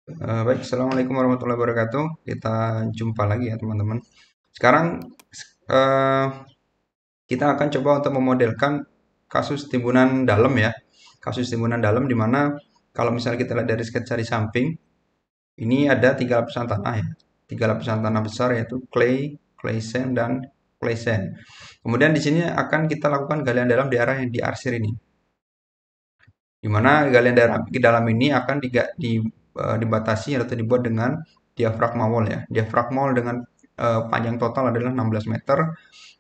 Baik, Assalamualaikum warahmatullahi wabarakatuh. Kita jumpa lagi ya teman-teman. Sekarang eh, kita akan coba untuk memodelkan kasus timbunan dalam ya. Kasus timbunan dalam di mana kalau misalnya kita lihat dari sketsa di samping, ini ada tiga lapisan tanah ya. Tiga lapisan tanah besar yaitu clay, clay sand, dan clay sand. Kemudian di sini akan kita lakukan galian dalam di area yang diarsir ini. Di mana galian dalam ke dalam ini akan dibatasi atau dibuat dengan diafragma wall ya. Diafragma wall dengan panjang total adalah 16 meter.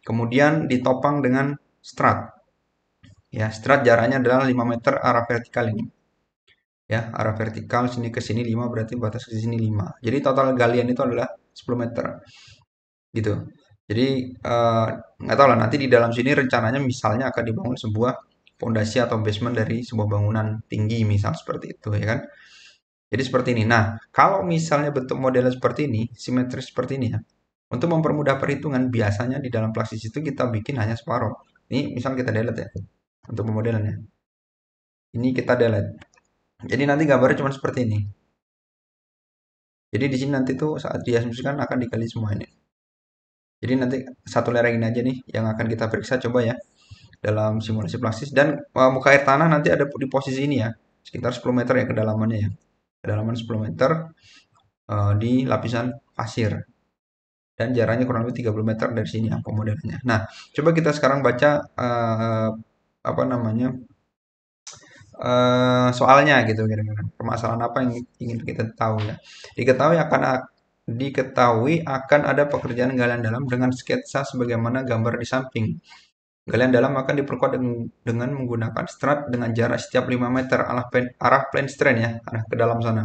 Kemudian ditopang dengan strat. Ya, strat jaraknya adalah 5 meter arah vertikal ini. Ya, arah vertikal sini ke sini 5 berarti batas ke sini 5. Jadi total galian itu adalah 10 meter gitu. Jadi nggak tahu lah nanti di dalam sini rencananya misalnya akan dibangun sebuah fondasi atau basement dari sebuah bangunan tinggi misal seperti itu ya kan. Jadi seperti ini. Nah, kalau misalnya bentuk modelnya seperti ini, simetris seperti ini ya. Untuk mempermudah perhitungan, biasanya di dalam praksis itu kita bikin hanya separuh. Ini misal kita delete ya, untuk pemodelannya. Ini kita delete. Jadi nanti gambarnya cuma seperti ini. Jadi di sini nanti tuh saat diasumsikan akan dikali semua ini. Jadi nanti satu lereng ini aja nih yang akan kita periksa coba ya dalam simulasi praksis. Dan muka air tanah nanti ada di posisi ini ya, sekitar 10 meter ya kedalamannya ya. Kedalaman 10 meter di lapisan pasir. Dan jaraknya kurang lebih 30 meter dari sini ya pemodelannya. Nah, coba kita sekarang baca apa namanya soalnya gitu kira-kira. Permasalahan apa yang ingin kita tahu ya. Diketahui akan ada pekerjaan galian dalam dengan sketsa sebagaimana gambar di samping. Galian dalam akan diperkuat dengan menggunakan strat dengan jarak setiap 5 meter arah plane strain ya, arah ke dalam sana.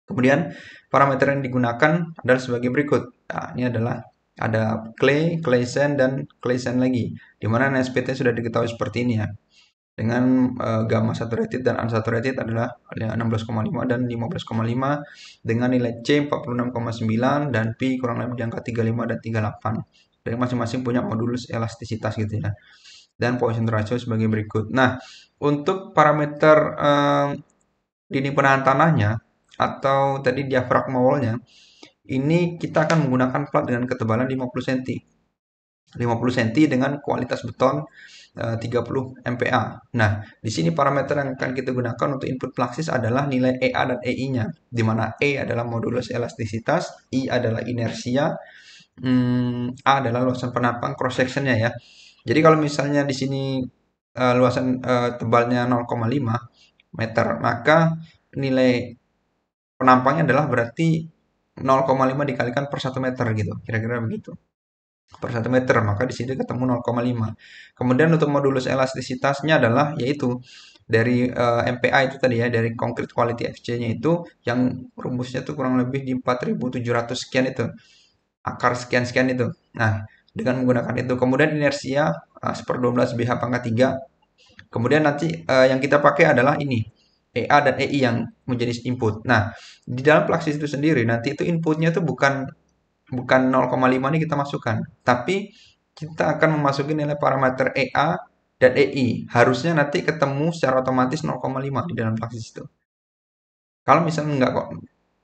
Kemudian parameter yang digunakan adalah sebagai berikut. Nah, ini adalah ada clay, clay sand, dan clay sand lagi. Di mana NSPT sudah diketahui seperti ini ya. Dengan gamma saturated dan unsaturated adalah 16,5 dan 15,5 dengan nilai C 46,9 dan P kurang lebih di angka 35 dan 38. Dan masing-masing punya modulus elastisitas gitu ya. Dan Poisson ratio sebagai berikut. Nah, untuk parameter dinding penahan tanahnya atau tadi diafragma wall-nya, ini kita akan menggunakan plat dengan ketebalan 50 cm. 50 cm dengan kualitas beton 30 MPa. Nah, di sini parameter yang akan kita gunakan untuk input praksis adalah nilai EA dan EI-nya, di mana E adalah modulus elastisitas, I adalah inersia, A adalah luasan penapang cross sectionnya ya. Jadi kalau misalnya di sini luasan tebalnya 0,5 meter, maka nilai penampangnya adalah berarti 0,5 dikalikan per 1 meter gitu, kira-kira begitu. Per 1 meter, maka di sini ketemu 0,5. Kemudian untuk modulus elastisitasnya adalah yaitu dari MPa itu tadi ya, dari Concrete Quality FC-nya itu yang rumusnya tuh kurang lebih di 4.700 sekian itu. Akar sekian-sekian itu. Nah, dengan menggunakan itu. Kemudian inersia 1/12 BH pangkat 3. Kemudian nanti yang kita pakai adalah ini. EA dan EI yang menjadi input. Nah, di dalam praksis itu sendiri nanti itu inputnya itu bukan bukan 0,5 ini kita masukkan, tapi kita akan memasuki nilai parameter EA dan EI. Harusnya nanti ketemu secara otomatis 0,5 di dalam praksis itu. Kalau misalnya enggak kok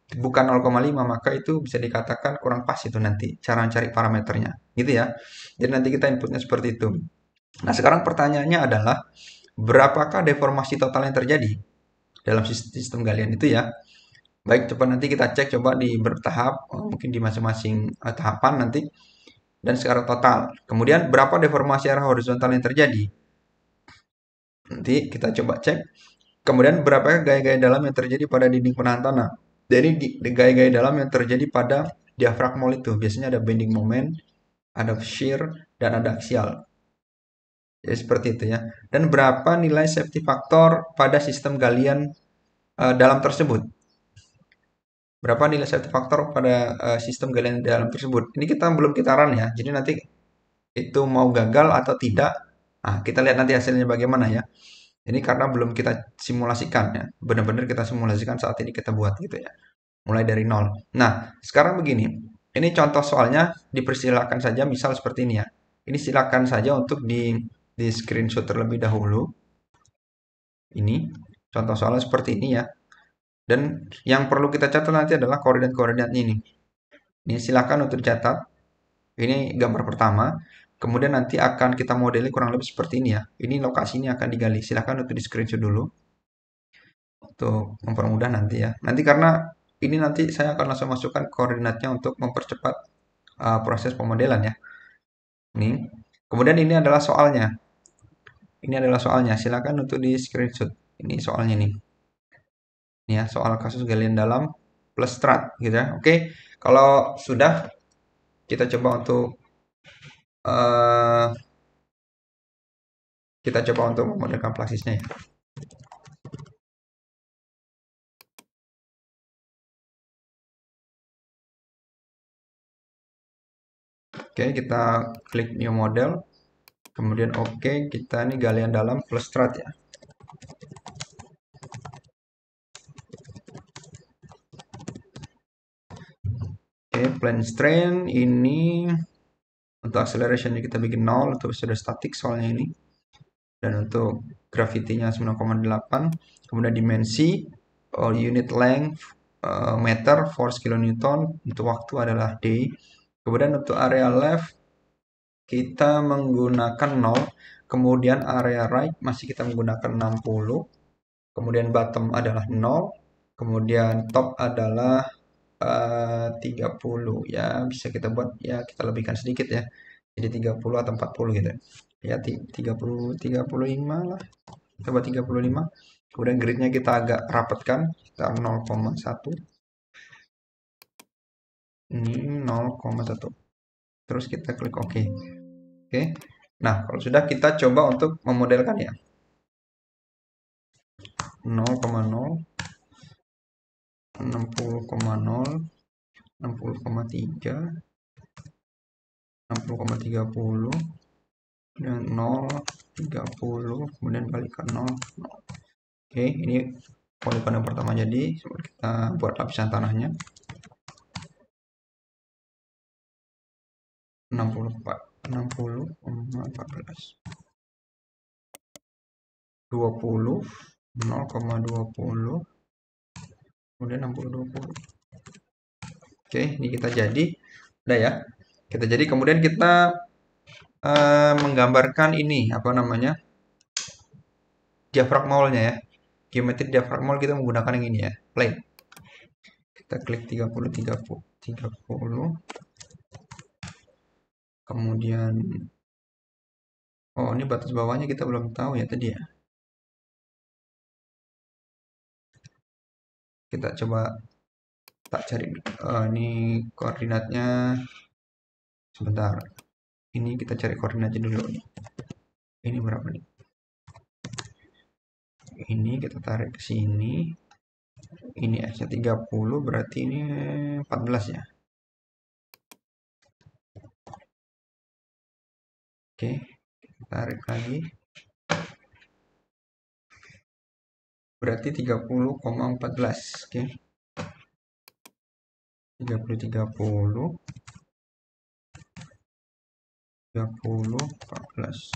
bukan 0,5 maka itu bisa dikatakan kurang pas itu nanti cara mencari parameternya. Gitu ya. Jadi nanti kita inputnya seperti itu. Nah, sekarang pertanyaannya adalah berapakah deformasi total yang terjadi dalam sistem galian itu ya. Baik, coba nanti kita cek coba di bertahap, mungkin di masing-masing tahapan nanti dan secara total. Kemudian berapa deformasi arah horizontal yang terjadi? Nanti kita coba cek. Kemudian berapa gaya-gaya dalam yang terjadi pada dinding penahan tanah? Jadi gaya-gaya dalam yang terjadi pada diafragma itu biasanya ada bending moment, ada shear, dan ada axial. Jadi seperti itu ya. Dan berapa nilai safety factor pada sistem galian dalam tersebut? Berapa nilai safety factor pada sistem galian dalam tersebut? Ini kita belum kita run ya. Jadi nanti itu mau gagal atau tidak, nah, kita lihat nanti hasilnya bagaimana ya. Ini karena belum kita simulasikan ya. Benar-benar kita simulasikan saat ini kita buat gitu ya. Mulai dari nol. Nah, sekarang begini. Ini contoh soalnya dipersilakan saja misal seperti ini ya. Ini silakan saja untuk di screenshot terlebih dahulu. Ini contoh soalnya seperti ini ya. Dan yang perlu kita catat nanti adalah koordinat-koordinatnya ini. Ini silakan untuk dicatat. Ini gambar pertama. Kemudian nanti akan kita modeli kurang lebih seperti ini ya. Ini lokasi ini akan digali. Silakan untuk di screenshot dulu untuk mempermudah nanti ya. Nanti karena ini nanti saya akan langsung masukkan koordinatnya untuk mempercepat proses pemodelan ya. Ini. Kemudian ini adalah soalnya. Ini adalah soalnya. Silakan untuk di screenshot. Ini soalnya nih. Ini ya, soal kasus galian dalam plus strat gitu ya. Oke. Kalau sudah kita coba untuk eh, kita coba untuk memodelkan plasisnya ya. Oke, kita klik new model. Kemudian oke, kita ini galian dalam plus strat ya. Oke, plane strain ini untuk acceleration kita bikin 0, untuk sudah statik soalnya ini. Dan untuk gravity-nya 9,8. Kemudian dimensi, unit length, meter, force kilonewton, untuk waktu adalah D. Kemudian untuk area left, kita menggunakan 0. Kemudian area right masih kita menggunakan 60. Kemudian bottom adalah 0. Kemudian top adalah 30 ya, bisa kita buat ya, kita lebihkan sedikit ya, jadi 30 atau 40 gitu ya, 35 lah, kita buat 35. Kemudian gridnya kita agak rapatkan, kita 0,1, ini 0,1, terus kita klik OK. Oke, nah kalau sudah kita coba untuk memodelkan ya, 0,0, 60,0, 60,3, 60,30, dan 0, 30, kemudian balik ke 0, 0. Oke, ini poligon yang pertama jadi. Kita buat lapisan tanahnya 64, 60,14, 20, 0,20, kemudian 60, 20. Oke, ini kita jadi udah ya, kita jadi. Kemudian kita menggambarkan ini apa namanya, diafragmolnya ya. Geometri diafragmol kita menggunakan yang ini ya, plane. Kita klik 30, 30, 30. Kemudian oh, ini batas bawahnya kita belum tahu ya tadi ya. Kita coba tak cari ini koordinatnya sebentar. Ini kita cari koordinatnya dulu nih. Ini berapa nih? Ini kita tarik ke sini. Ini X-nya 30, berarti ini 14 ya. Oke, kita tarik lagi. Berarti 30,14. Oke. 30, 30, 30, 14.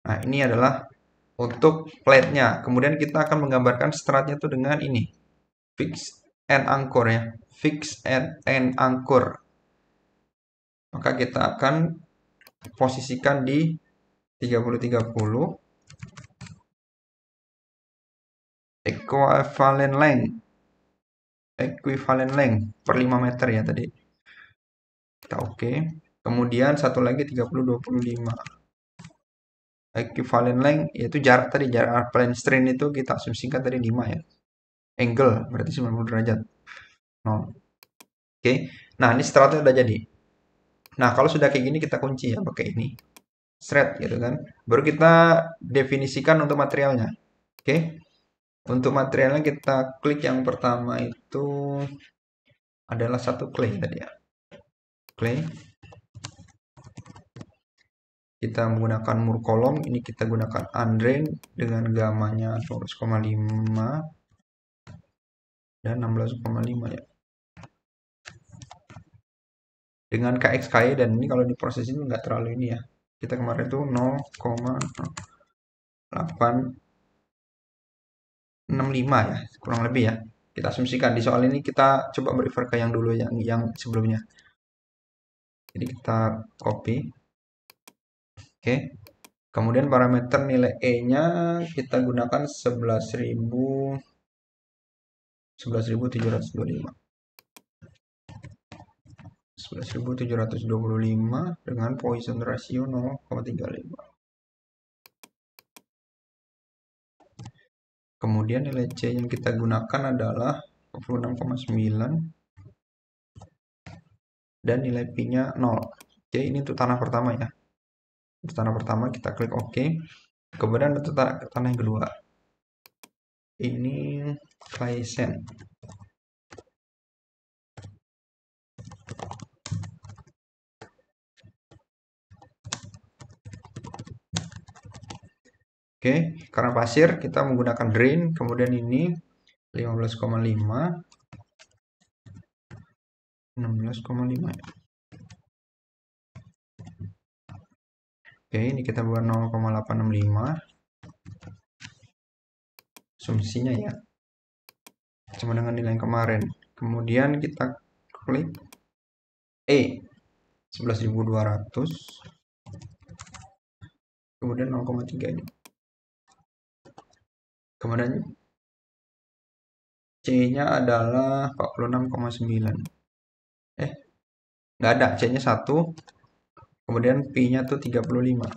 Nah, ini adalah untuk plate-nya. Kemudian kita akan menggambarkan stratnya itu dengan ini. Fix and anchor ya. Fix and anchor. Maka kita akan posisikan di 30, 30. Equivalent length. Equivalent length per 5 meter ya tadi. Kita oke. Kemudian satu lagi 30, 25. Equivalent length yaitu jarak tadi, jarak plane strain itu kita asumsikan tadi 5 ya. Angle berarti 90 derajat. 0. Oke. Nah, ini stratnya udah jadi. Nah, kalau sudah kayak gini kita kunci ya pakai ini. Thread gitu kan. Baru kita definisikan untuk materialnya. Oke. Untuk materialnya kita klik yang pertama itu adalah satu clay tadi ya. Clay. Kita menggunakan mur kolom, ini kita gunakan undrain dengan gamanya 12,5 dan 16,5 ya. Dengan KXKY, dan ini kalau diproses ini nggak terlalu ini ya. Kita kemarin tuh 0,865 ya, kurang lebih ya. Kita asumsikan di soal ini kita coba merefer ke yang dulu yang sebelumnya. Jadi kita copy. Oke. Kemudian parameter nilai E-nya kita gunakan 11.725. 11.725 dengan Poisson ratio 0,35. Kemudian nilai C yang kita gunakan adalah 46,9 dan nilai P-nya 0. Oke, ini untuk tanah pertama ya. Untuk tanah pertama kita klik OK. Kemudian untuk tanah yang kedua. Ini clay sand. Oke, karena pasir kita menggunakan drain, kemudian ini 15,5, 16,5 ya. Oke, ini kita buat 0,865. Asumsinya ya. Sama dengan nilai yang kemarin. Kemudian kita klik E 11.200. Kemudian 0,3 ini. Kemudian C-nya adalah 46,9. Nggak ada, C-nya 1. Kemudian P-nya tuh 35.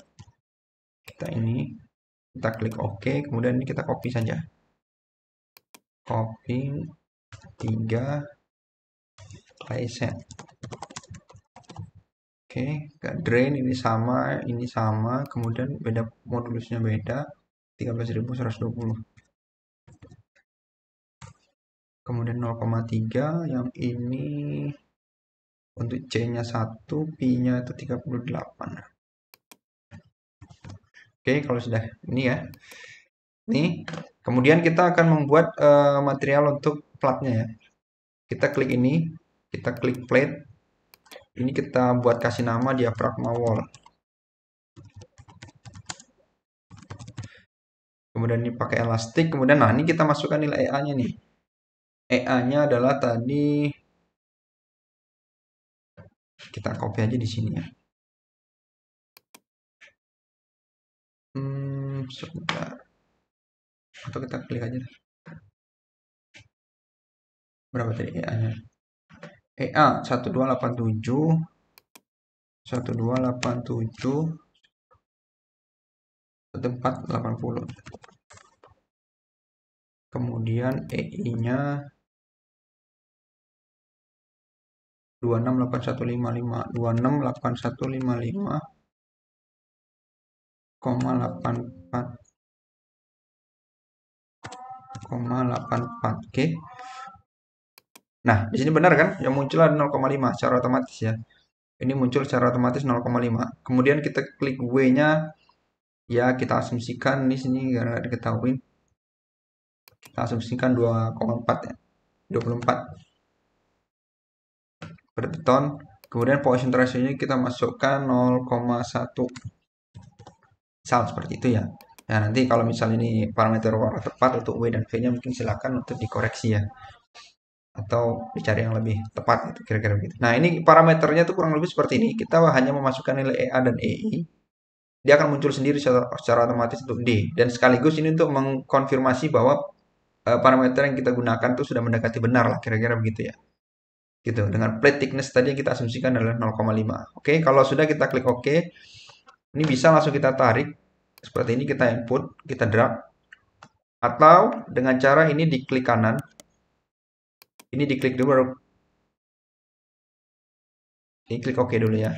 Kita klik OK, kemudian ini kita copy saja. Copy 3 clay sand. Oke, drain ini sama, kemudian beda modulusnya beda, 13.120. Kemudian 0,3 yang ini untuk C-nya 1, P-nya itu 38. Oke, kalau sudah ini ya. Nih, kemudian kita akan membuat material untuk platnya ya. Kita klik ini, kita klik plate. Ini kita buat kasih nama diaphragma wall. Kemudian ini pakai elastik, kemudian nah ini kita masukkan nilai EA-nya nih. EA-nya adalah tadi kita copy aja di sini ya. Sebentar. Atau kita klik aja. Berapa tadi EA-nya? EA 1287 1480. Kemudian EI-nya 268155 268155,84. Oke. Nah, di sini benar kan? Yang muncul ada 0,5 secara otomatis ya. Ini muncul secara otomatis 0,5. Kemudian kita klik W-nya, ya kita asumsikan di sini karena diketahui. Kita asumsikan 2,4 ya. 24 per beton. Kemudian Poisson ratio-nya kita masukkan 0,1. Misal seperti itu ya. Ya nanti kalau misalnya ini parameter warna tepat untuk W dan V-nya mungkin silakan untuk dikoreksi ya. Atau dicari yang lebih tepat gitu kira-kira begitu. Nah, ini parameternya tuh kurang lebih seperti ini. Kita hanya memasukkan nilai EA dan EI. Dia akan muncul sendiri secara otomatis untuk D. Dan sekaligus ini untuk mengkonfirmasi bahwa parameter yang kita gunakan tuh sudah mendekati benar lah kira-kira begitu ya. Gitu. Dengan plate thickness tadi yang kita asumsikan adalah 0,5. Oke, kalau sudah kita klik OK. Ini bisa langsung kita tarik seperti ini, kita input, kita drag. Atau dengan cara ini diklik kanan. Ini diklik dulu baru. Ini klik OK dulu ya.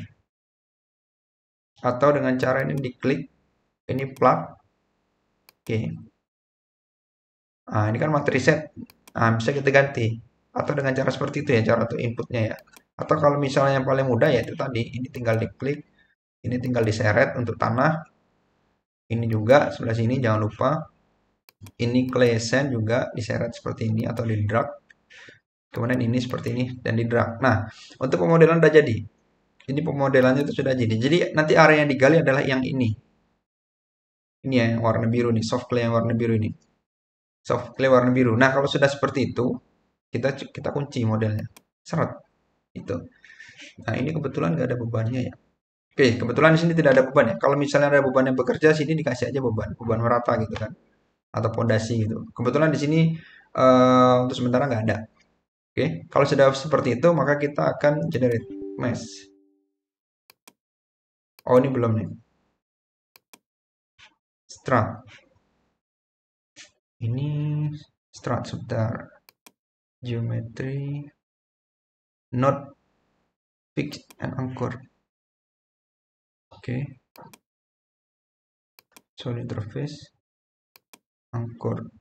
Atau dengan cara ini diklik, ini plug. Oke. Nah, ini kan materi set. Nah, bisa kita ganti. Atau dengan cara seperti itu ya, cara untuk inputnya ya. Atau kalau misalnya yang paling mudah ya itu tadi. Ini tinggal diklik. Ini tinggal diseret untuk tanah. Ini juga sebelah sini jangan lupa. Ini clay sand juga diseret seperti ini atau di drag. Kemudian ini seperti ini dan di drag. Nah, untuk pemodelan udah jadi. Ini pemodelannya itu sudah jadi. Jadi nanti area yang digali adalah yang ini. Ini ya yang warna biru nih, soft clay yang warna biru ini. Soft clay warna biru. Nah, kalau sudah seperti itu, kita kunci modelnya. Seret itu. Nah, ini kebetulan nggak ada bebannya ya. Oke, kebetulan di sini tidak ada beban ya. Kalau misalnya ada beban yang bekerja, sini dikasih aja beban merata gitu kan, atau pondasi gitu. Kebetulan di sini untuk sementara nggak ada. Oke, kalau sudah seperti itu, maka kita akan generate mesh. Oh, ini belum nih. Strat. Ini strat sebentar. Geometry, node, fix, and anchor. Oke, solid interface, anchor.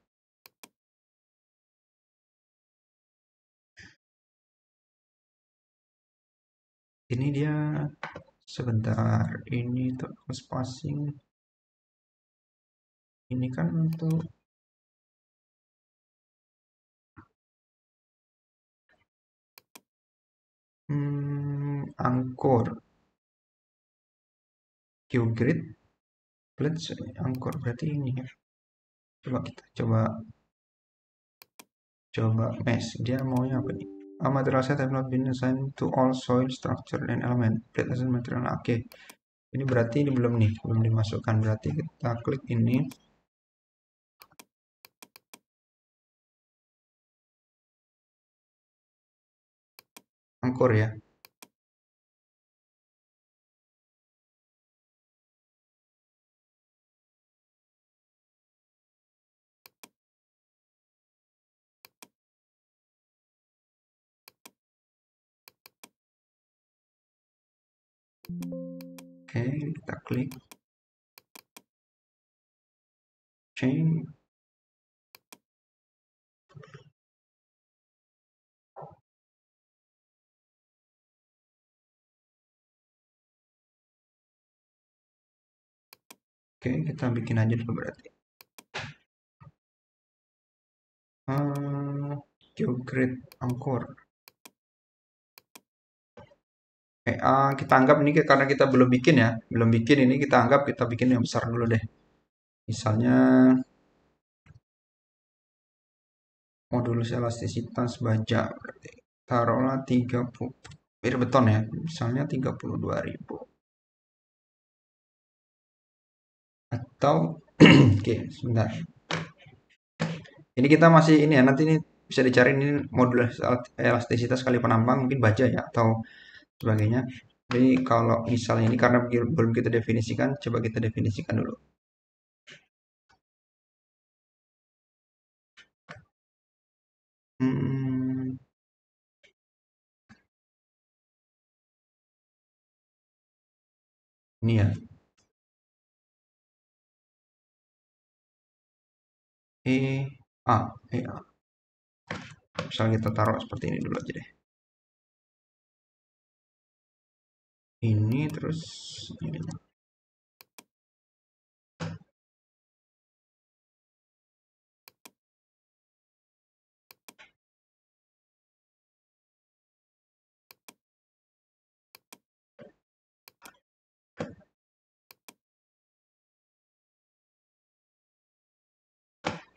Ini dia sebentar. Ini terus spacing. Ini kan untuk angkor geogrid plate angkor berarti ini ya. Coba kita coba mesh. Dia maunya apa nih? Material set have not been assigned to all soil structure and element. Plate as material. Oke. Ini berarti ini belum nih, belum dimasukkan. Berarti kita klik ini. Angkor ya. Oke, kita klik change. Oke, kita bikin aja dulu berarti. Geogrid angkor. Kita anggap ini karena kita belum bikin ya, belum bikin ini kita anggap kita bikin yang besar dulu deh. Misalnya modulus elastisitas baja berarti taruhlah 30 bir beton ya, misalnya 32.000 atau oke, sebentar. Ini kita masih ini ya, nanti ini bisa dicari ini modulus elastisitas kali penambang mungkin baja ya atau sebagainya. Jadi kalau misalnya ini karena belum kita definisikan, coba kita definisikan dulu. Hmm, ini ya. A. Misal kita taruh seperti ini dulu aja deh. Ini terus ini.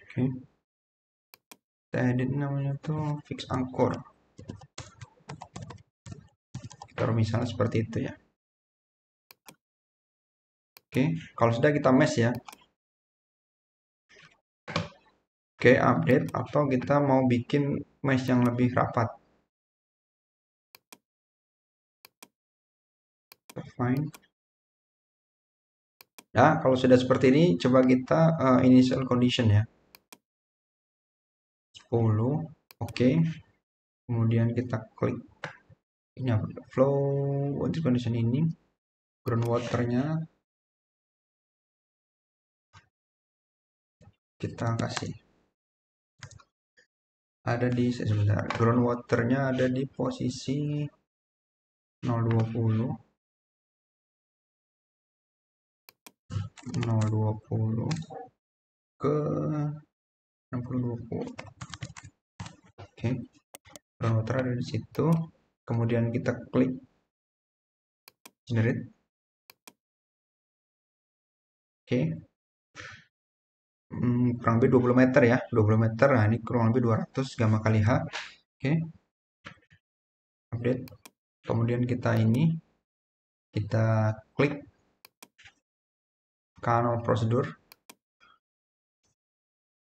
Oke. Kita edit namanya tuh fix anchor. Taruh misalnya seperti itu ya. Oke, kalau sudah kita mesh ya. Oke, update atau kita mau bikin mesh yang lebih rapat. Fine. Nah, kalau sudah seperti ini, coba kita initial condition ya. 10. Oke. Kemudian kita klik ini apa? Flow water condition ini. Groundwaternya kita kasih. Ada di sebentar. Groundwaternya ada di posisi 020 020 ke 6020. Oke, groundwater ada di situ. Kemudian kita klik generate. Oke, kurang lebih 20 meter ya, 20 meter. Nah, ini kurang lebih 200 gamma kali H. Oke, update. Kemudian kita klik kanal prosedur.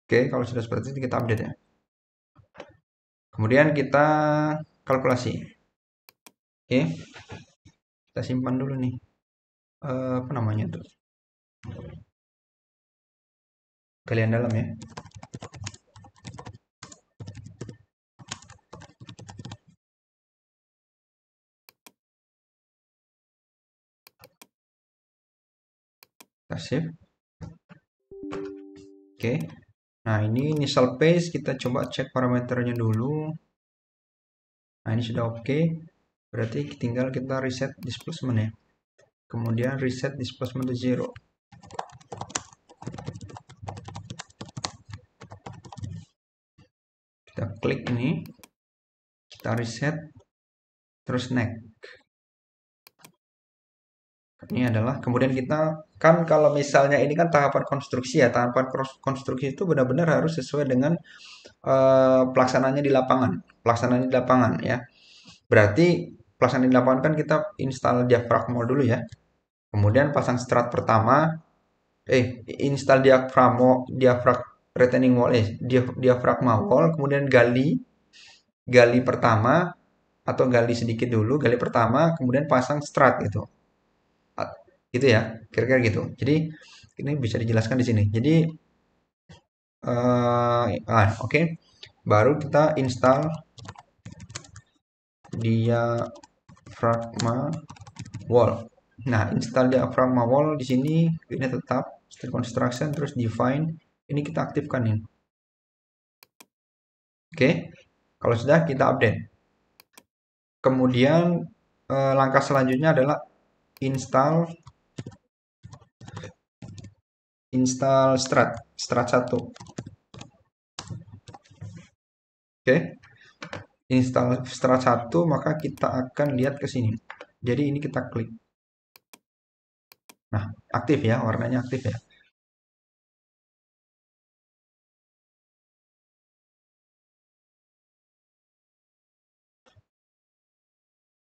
Oke, kalau sudah seperti itu kita update ya. Kemudian kita kalkulasi. Oke, kita simpan dulu nih. Apa namanya tuh? Galian dalam ya. Kita save. Oke. Nah, ini initial phase kita coba cek parameternya dulu. Nah, ini sudah oke. Berarti tinggal kita reset displacement ya. Kemudian reset displacement to 0. Kita klik ini, kita reset, terus next. Ini adalah, kemudian kita kan kalau misalnya ini kan tahapan konstruksi ya, tahapan konstruksi itu benar-benar harus sesuai dengan pelaksanaannya di lapangan, ya. Berarti pelaksanaan di lapangan kan kita install diaphragm wall dulu ya. Kemudian pasang strat pertama, install diaphragm retaining wall, diaphragma wall, kemudian gali pertama atau gali sedikit dulu, gali pertama, kemudian pasang strat gitu. Gitu ya, kira-kira gitu. Jadi ini bisa dijelaskan di sini. Jadi oke. Baru kita install diaphragma wall. Nah, install diaphragma wall di sini ini tetap state construction terus define. Ini kita aktifkan ini. Oke. Kalau sudah kita update. Kemudian langkah selanjutnya adalah install strat 1. Oke. Install strat 1, maka kita akan lihat ke sini. Jadi ini kita klik. Nah, aktif ya, warnanya aktif ya.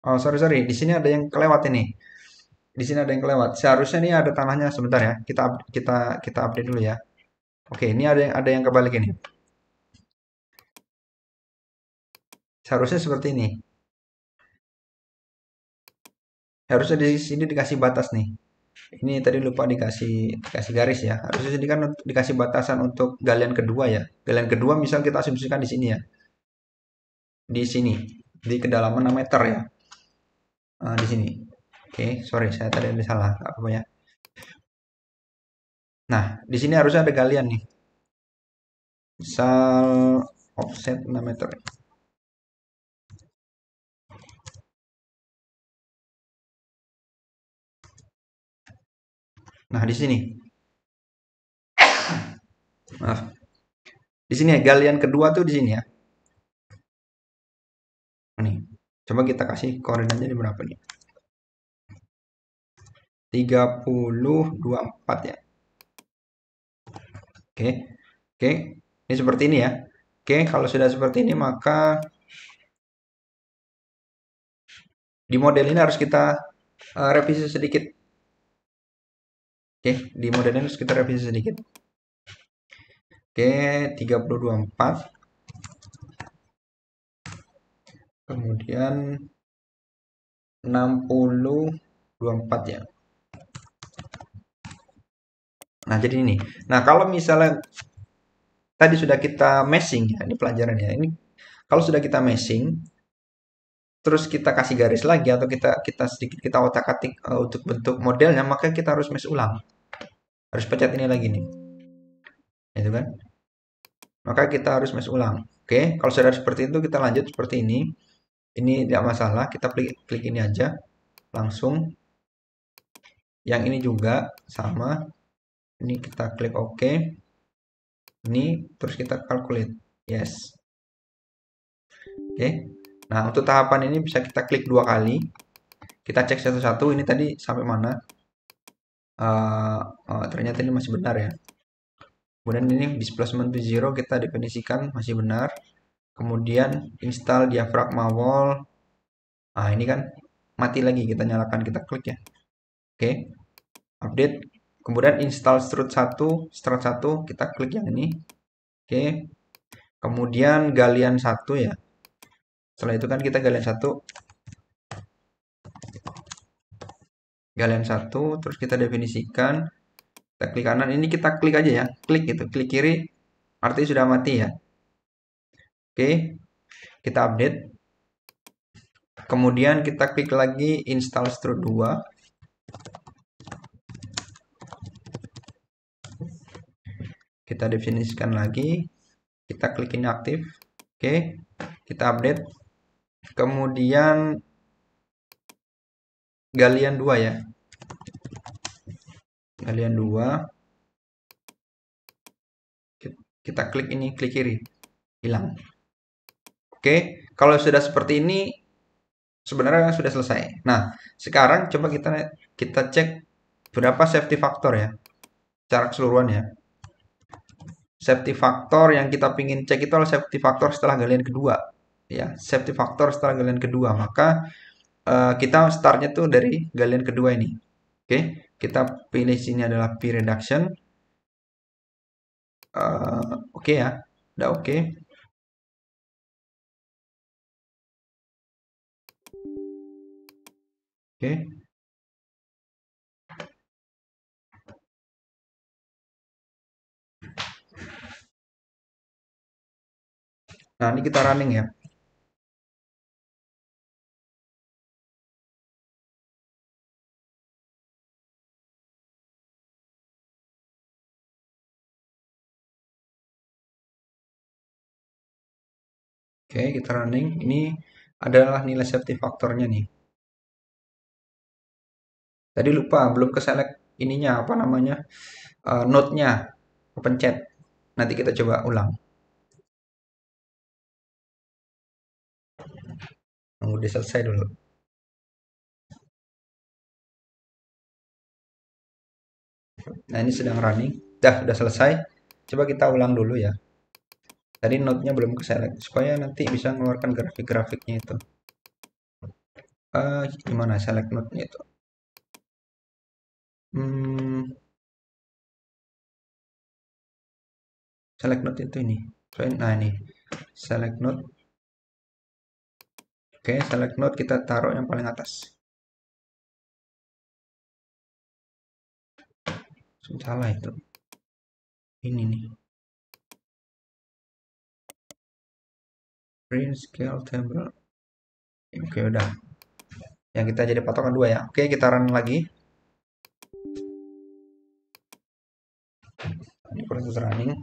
Oh, sorry. Di sini ada yang kelewat ini. Di sini ada yang kelewat. Seharusnya ini ada tanahnya sebentar ya. Kita update dulu ya. Oke, ini ada yang kebalik ini. Seharusnya seperti ini. Harusnya di sini dikasih batas nih. Ini tadi lupa dikasih garis ya. Harusnya sini kan dikasih batasan untuk galian kedua ya. Galian kedua misal kita asumsikan di sini ya. Di sini, di kedalaman 6 meter ya. Di sini. Oke, sorry saya tadi ada salah apa ya. Nah, di sini harusnya ada galian nih. Misal offset 6 meter. Nah, di sini. Maaf. Di sini ya, galian kedua tuh di sini ya. Nih. Coba kita kasih koordinatnya di berapa nih? 3024 ya. Oke. Oke. Ini seperti ini ya. Oke, kalau sudah seperti ini maka di model ini harus kita revisi sedikit. Oke, di model ini harus kita revisi sedikit. Oke, 3024. Kemudian 6024 ya. Nah, jadi ini. Nah, kalau misalnya tadi sudah kita meshing ya, ini pelajarannya. Ini kalau sudah kita meshing, terus kita kasih garis lagi atau kita sedikit kita otak-atik untuk bentuk modelnya, maka kita harus mesh ulang. Harus pencet ini lagi nih. Itu kan? Maka kita harus mesh ulang. Oke, kalau sudah seperti itu kita lanjut seperti ini. Ini tidak masalah, kita klik ini aja langsung. Yang ini juga sama. Ini kita klik OK. Ini terus kita calculate. Yes. Oke. Nah, untuk tahapan ini bisa kita klik 2 kali. Kita cek satu-satu ini tadi sampai mana. Ternyata ini masih benar ya. Kemudian ini displacement to 0 kita definisikan masih benar. kemudian install diafragma wall. Nah, ini kan mati lagi, kita nyalakan, kita klik ya. Oke, update. Kemudian install strut 1, kita klik yang ini. Oke, kemudian galian 1 ya. Setelah itu kan kita galian satu, terus kita definisikan, kita klik kanan, ini kita klik aja ya, klik gitu, klik kiri, artinya sudah mati ya. Oke, kita update. Kemudian kita klik lagi install strut 2. Kita definisikan lagi, kita klik ini aktif. Oke, kita update. Kemudian galian 2 ya. Galian 2. Kita klik ini, klik kiri. Hilang. Oke, kalau sudah seperti ini sebenarnya sudah selesai. Nah, sekarang coba kita cek berapa safety factor ya. Secara keseluruhan ya. Safety factor yang kita pingin cek itu adalah safety factor setelah galian kedua. Ya, safety factor setelah galian kedua. Maka kita startnya tuh dari galian kedua ini. Oke, kita pilih sini adalah P reduction. Oke ya, udah oke. Oke. Nah, ini kita running ya. Oke, kita running. Ini adalah nilai safety faktornya nih. Tadi lupa, belum ke select ininya, apa namanya, node-nya, pencet. Nanti kita coba ulang. Nunggu dia selesai dulu. Nah, ini sedang running. Udah selesai. Coba kita ulang dulu ya. Tadi node-nya belum ke select, supaya nanti bisa mengeluarkan grafik-grafiknya itu. Gimana select node-nya itu? Select node itu ini. Nah, ini. Select node. Oke, select node kita taruh yang paling atas. Salah itu. Ini nih. Print scale table. Oke, udah. Yang kita jadi patokan 2 ya. Oke, kita run lagi. Ini proses running.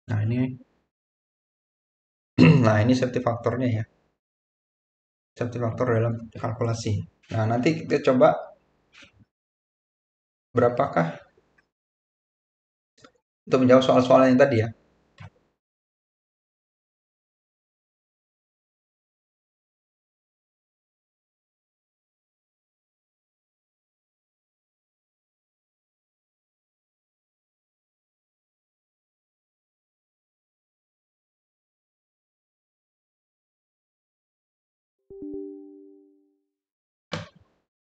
Nah, ini nah, ini safety faktornya ya. Safety faktor dalam kalkulasi. Nah, nanti kita coba berapakah untuk menjawab soal-soal yang tadi ya.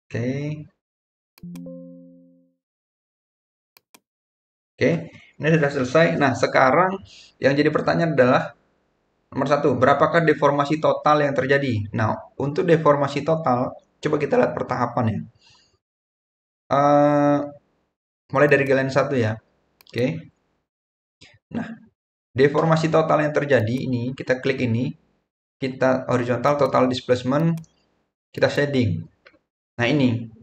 Oke. Oke, ini sudah selesai. Nah, sekarang yang jadi pertanyaan adalah nomor 1, berapakah deformasi total yang terjadi? Nah, untuk deformasi total, coba kita lihat pertahapan ya. Mulai dari galian 1 ya. Oke. Nah, deformasi total yang terjadi ini, kita klik ini, kita horizontal total displacement, kita shading. Nah, ini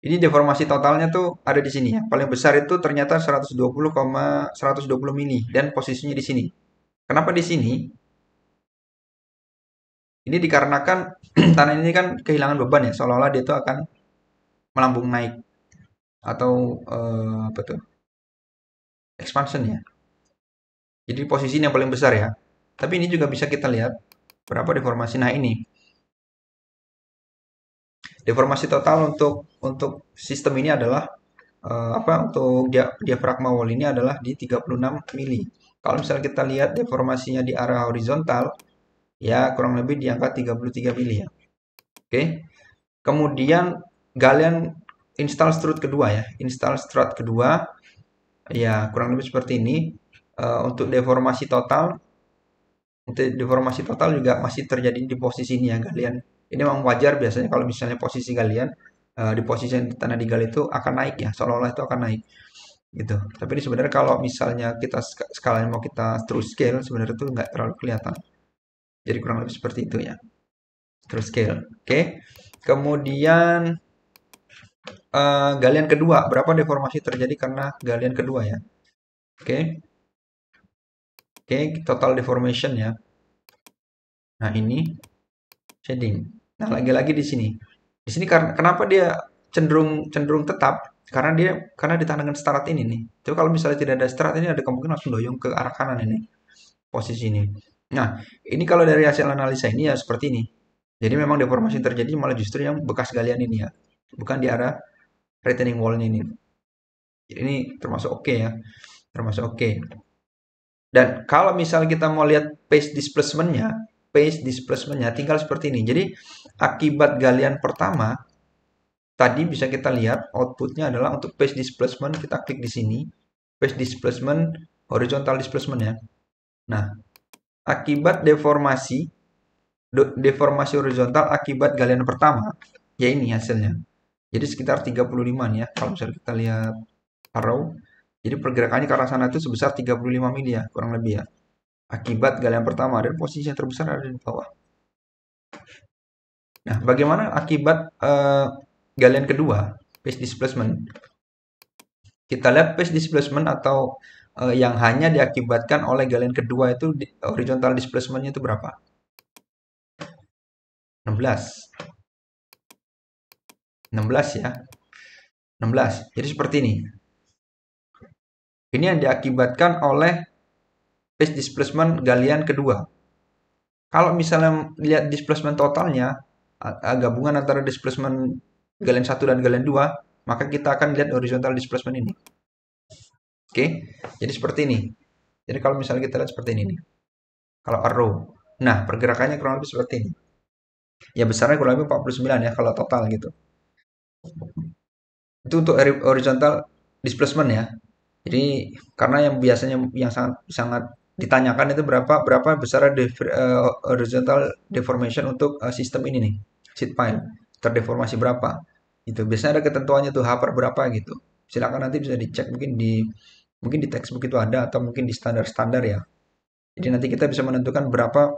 deformasi totalnya tuh ada di sini ya. Paling besar itu ternyata 120 mili dan posisinya di sini. Kenapa di sini? Ini dikarenakan tanah ini kan kehilangan beban ya, seolah-olah dia itu akan melambung naik atau apa tuh? Expansion ya. Jadi posisi ini yang paling besar ya. Tapi ini juga bisa kita lihat berapa deformasi. Nah, ini deformasi total untuk sistem ini adalah untuk diafragma wall ini adalah di 36 mili. Kalau misalnya kita lihat deformasinya di arah horizontal, ya kurang lebih di angka 33 mili ya. Oke. Kemudian galian install strut kedua ya. Install strut kedua ya kurang lebih seperti ini. Untuk deformasi total juga masih terjadi di posisi ini ya galian. Ini memang wajar biasanya kalau misalnya posisi galian di posisi yang tanah digali itu akan naik ya, seolah-olah itu akan naik gitu. Tapi ini sebenarnya kalau misalnya kita skalanya mau kita true scale sebenarnya itu nggak terlalu kelihatan. Jadi kurang lebih seperti itu ya. True scale. Oke. Kemudian galian kedua, berapa deformasi terjadi karena galian kedua ya. Oke. Oke, total deformation ya. Nah, ini shading. Nah, lagi-lagi di sini. Di sini karena kenapa dia cenderung cenderung tetap? Karena ditandangkan start ini nih. Coba kalau misalnya tidak ada start ini ada kemungkinan langsung doyong ke arah kanan ini posisi ini. Nah, ini kalau dari hasil analisa ini ya seperti ini. Jadi memang deformasi terjadi malah justru yang bekas galian ini ya, bukan di arah retaining wall-nya ini. Jadi ini termasuk oke ya, termasuk oke. Dan kalau misalnya kita mau lihat pace displacement-nya tinggal seperti ini. Jadi akibat galian pertama tadi bisa kita lihat outputnya adalah untuk pace displacement kita klik di sini, pace displacement, horizontal displacement ya. Nah, akibat deformasi horizontal akibat galian pertama, ya ini hasilnya. Jadi sekitar 35 nih ya, kalau misalnya kita lihat arrow. Jadi pergerakannya ke arah sana itu sebesar 35 mili ya, kurang lebih ya. Akibat galian pertama, dan posisi yang terbesar ada di bawah. Nah, bagaimana akibat galian kedua, phase displacement? Kita lihat phase displacement atau yang hanya diakibatkan oleh galian kedua itu horizontal displacement-nya itu berapa? 16. 16 ya. 16. Jadi seperti ini. Ini yang diakibatkan oleh phase displacement galian kedua. Kalau misalnya lihat displacement totalnya, gabungan antara displacement galian 1 dan galian 2, maka kita akan lihat horizontal displacement ini. Oke, jadi seperti ini. Jadi kalau misalnya kita lihat seperti ini nih. Kalau arrow. Nah, pergerakannya kurang lebih seperti ini. Ya besarnya kurang lebih 49 ya kalau total gitu. Itu untuk horizontal displacement ya. Jadi karena yang biasanya yang sangat sangat ditanyakan itu berapa berapa besar horizontal deformation untuk sistem ini nih, sheet pile terdeformasi berapa? Itu biasanya ada ketentuannya tuh H per berapa gitu. Silakan nanti bisa dicek mungkin di textbook itu ada atau mungkin di standar-standar ya. Jadi nanti kita bisa menentukan berapa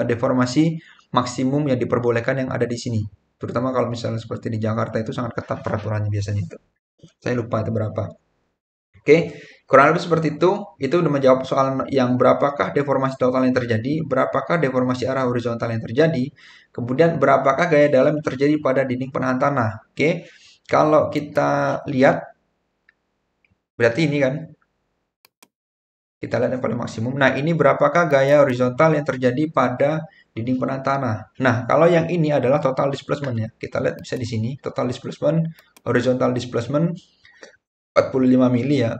deformasi maksimum yang diperbolehkan yang ada di sini. Terutama kalau misalnya seperti di Jakarta itu sangat ketat peraturannya biasanya itu. Saya lupa itu berapa. Oke, kurang lebih seperti itu. Itu udah menjawab soal yang berapakah deformasi total yang terjadi, berapakah deformasi arah horizontal yang terjadi, kemudian berapakah gaya dalam yang terjadi pada dinding penahan tanah. Oke, kalau kita lihat, berarti ini kan, kita lihat yang paling maksimum. Nah, ini berapakah gaya horizontal yang terjadi pada dinding penahan tanah. Nah, kalau yang ini adalah total displacement ya. Kita lihat bisa di sini, total displacement, horizontal displacement 45 mili ya.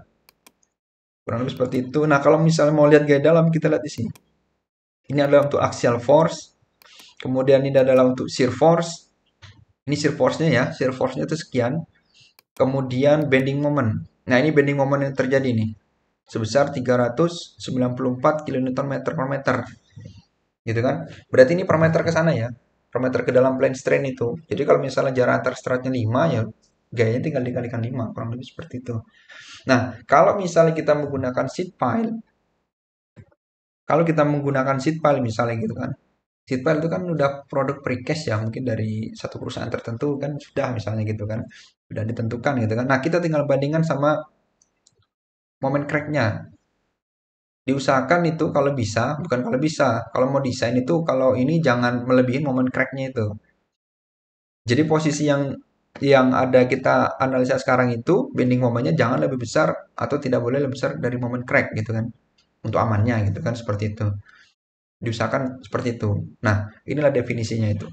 Kurang lebih seperti itu. Nah, kalau misalnya mau lihat gaya dalam, kita lihat di sini. Ini adalah untuk axial force. Kemudian ini adalah untuk shear force. Ini shear force-nya ya. Shear force-nya itu sekian. Kemudian bending moment. Nah, ini bending moment yang terjadi nih. Sebesar 394 kN meter per meter. Gitu kan. Berarti ini per meter ke sana ya. Per meter ke dalam plane strain itu. Jadi kalau misalnya jarak antar stratnya 5 ya gayanya tinggal dikalikan 5. Kurang lebih seperti itu. Nah, kalau misalnya kita menggunakan sheet pile, kalau kita menggunakan sheet pile misalnya gitu kan, sheet pile itu kan udah produk precast ya, mungkin dari satu perusahaan tertentu kan sudah misalnya gitu kan, sudah ditentukan gitu kan. Nah, kita tinggal bandingkan sama momen cracknya. Diusahakan itu kalau bisa, bukan kalau bisa, kalau mau desain itu kalau ini jangan melebihi momen cracknya itu. Jadi posisi yang ada kita analisa sekarang itu bending momennya jangan lebih besar atau tidak boleh lebih besar dari momen crack gitu kan. untuk amannya gitu kan, seperti itu. Diusahakan seperti itu. Nah, inilah definisinya itu.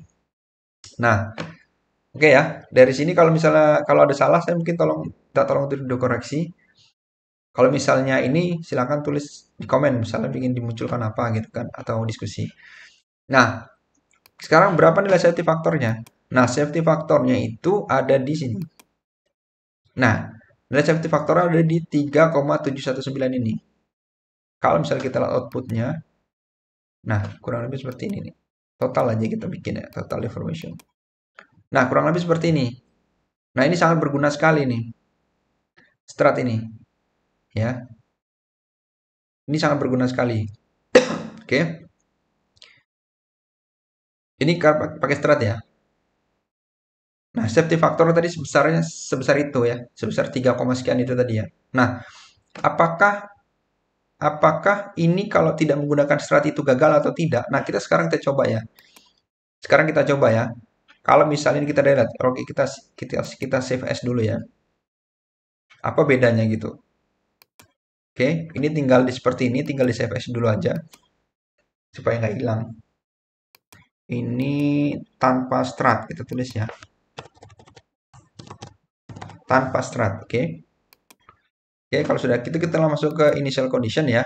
Nah, oke ya. Dari sini kalau misalnya kalau ada salah saya mungkin tolong untuk dikoreksi. Kalau misalnya ini silakan tulis di komen misalnya ingin dimunculkan apa gitu kan atau diskusi. Nah, sekarang berapa nilai safety faktornya? Nah, safety faktornya itu ada di sini. Nah, nilai safety faktor ada di 3,719 ini. Kalau misalnya kita lihat outputnya, nah kurang lebih seperti ini nih. Total aja kita bikin ya, total information. Nah, kurang lebih seperti ini. Nah, ini sangat berguna sekali nih, strat ini. Ya, ini sangat berguna sekali. Oke, ini pakai strat ya. Nah, safety factor tadi sebesar itu ya, sebesar 3, sekian itu tadi ya. Nah, apakah apakah ini kalau tidak menggunakan strat itu gagal atau tidak? Nah, kita coba ya. Sekarang kita coba ya. Kalau misalnya kita lihat, oke kita save as dulu ya. Apa bedanya gitu? Oke, ini tinggal di seperti ini, tinggal di save as dulu aja supaya nggak hilang. Ini tanpa strat kita tulis ya. Tanpa strat, oke. Oke, kalau sudah kita masuk ke initial condition ya.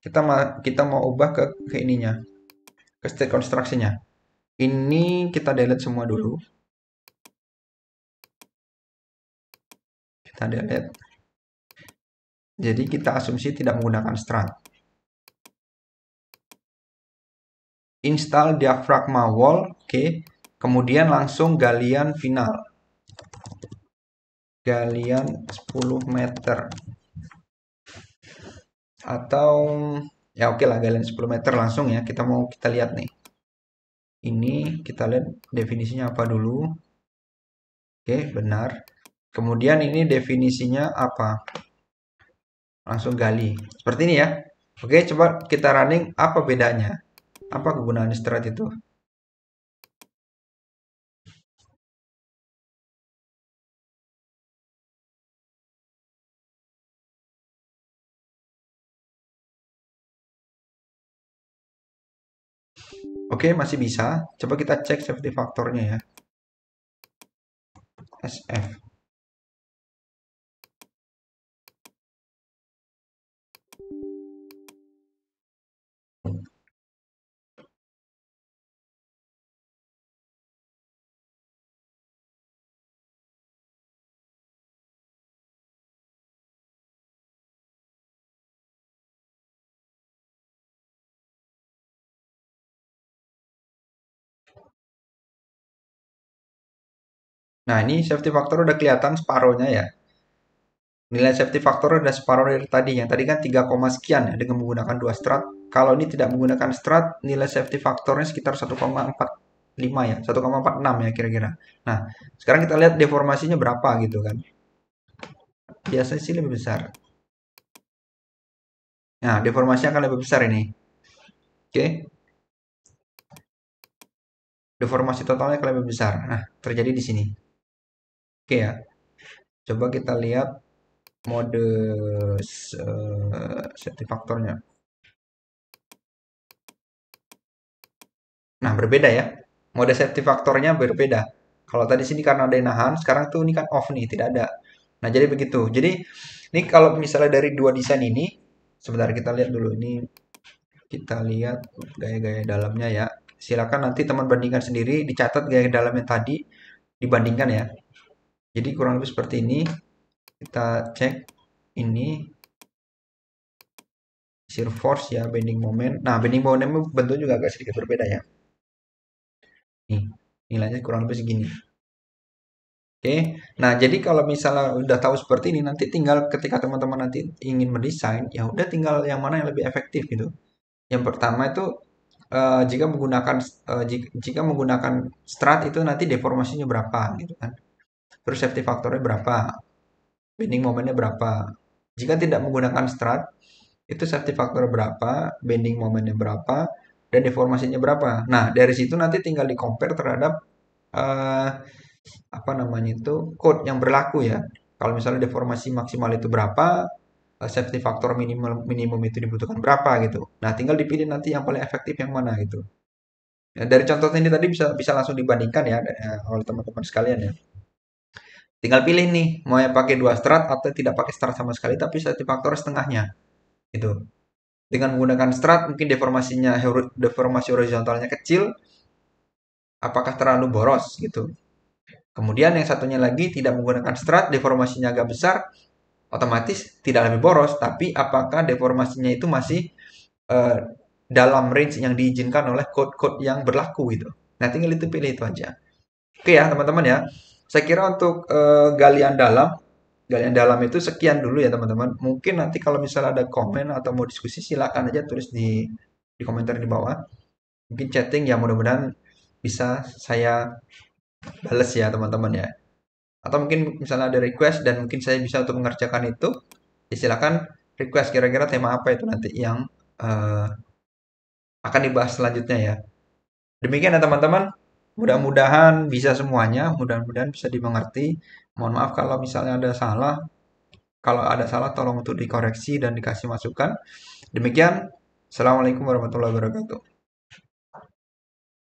Kita mau ubah ke ininya, ke state construction-nya. Ini kita delete semua dulu. Kita delete. Jadi kita asumsi tidak menggunakan strat. Install diaphragma wall, oke. Kemudian langsung galian final. Galian 10 meter. Atau ya oke lah galian 10 meter langsung ya. Kita lihat nih. Ini kita lihat definisinya apa dulu. Oke, benar. Kemudian ini definisinya apa? Langsung gali. Seperti ini ya. Oke, coba kita running apa bedanya? Apa kegunaan strat itu? Oke, masih bisa. Coba kita cek safety faktornya ya. SF. Nah, ini safety factor udah kelihatan separohnya ya. Nilai safety factor udah separuh dari tadi. Yang tadi kan 3, sekian ya dengan menggunakan dua strat. Kalau ini tidak menggunakan strat, nilai safety factornya sekitar 1,45 ya, 1,46 ya kira-kira. Nah, sekarang kita lihat deformasinya berapa gitu kan. Biasanya sih lebih besar. Nah, deformasinya akan lebih besar ini. Oke. Deformasi totalnya akan lebih besar. Nah, terjadi di sini. Oke ya. Coba kita lihat mode safety faktornya. Nah, berbeda ya. Mode safety faktornya berbeda. Kalau tadi sini karena ada yang nahan, sekarang tuh ini kan off nih, tidak ada. Nah, jadi begitu. Jadi, ini kalau misalnya dari dua desain ini, sebentar kita lihat dulu. Ini kita lihat gaya-gaya dalamnya ya. Silakan nanti teman bandingkan sendiri, dicatat gaya dalamnya tadi, dibandingkan ya. Jadi kurang lebih seperti ini. Kita cek ini shear force ya, bending moment. Nah, bending moment bentuknya juga agak sedikit berbeda ya. Nih, nilainya kurang lebih segini. Oke, nah jadi kalau misalnya udah tahu seperti ini, nanti tinggal ketika teman-teman nanti ingin mendesain, ya udah tinggal yang mana yang lebih efektif gitu. Yang pertama itu jika menggunakan strat itu nanti deformasinya berapa gitu kan. Terus safety faktornya berapa, bending momennya berapa. Jika tidak menggunakan strat, itu safety faktor berapa, bending momennya berapa, dan deformasinya berapa. Nah, dari situ nanti tinggal di compare terhadap eh, apa namanya itu code yang berlaku ya. Kalau misalnya deformasi maksimal itu berapa, safety factor minimum itu dibutuhkan berapa gitu. Nah, tinggal dipilih nanti yang paling efektif yang mana gitu. Ya, dari contoh ini tadi bisa bisa langsung dibandingkan ya oleh teman-teman sekalian ya. Tinggal pilih nih mau yang pakai dua strat atau tidak pakai strat sama sekali tapi safety factor setengahnya gitu. Dengan menggunakan strat mungkin deformasi horizontalnya kecil, apakah terlalu boros gitu. Kemudian yang satunya lagi tidak menggunakan strat, deformasinya agak besar, otomatis tidak lebih boros, tapi apakah deformasinya itu masih eh, dalam range yang diizinkan oleh code-code yang berlaku gitu. Nah, tinggal itu pilih itu aja. Oke ya, teman-teman ya. Saya kira untuk galian dalam itu sekian dulu ya, teman-teman. Mungkin nanti kalau misalnya ada komen atau mau diskusi, silakan aja tulis di komentar di bawah. Mungkin chatting ya, mudah-mudahan bisa saya bales ya, teman-teman ya. Atau mungkin misalnya ada request dan mungkin saya bisa untuk mengerjakan itu, ya silakan request kira-kira tema apa itu nanti yang eh, akan dibahas selanjutnya ya. Demikian ya teman-teman. Mudah-mudahan bisa semuanya, mudah-mudahan bisa dimengerti. Mohon maaf kalau misalnya ada salah. Kalau ada salah tolong untuk dikoreksi dan dikasih masukan. Demikian. Assalamualaikum warahmatullahi wabarakatuh.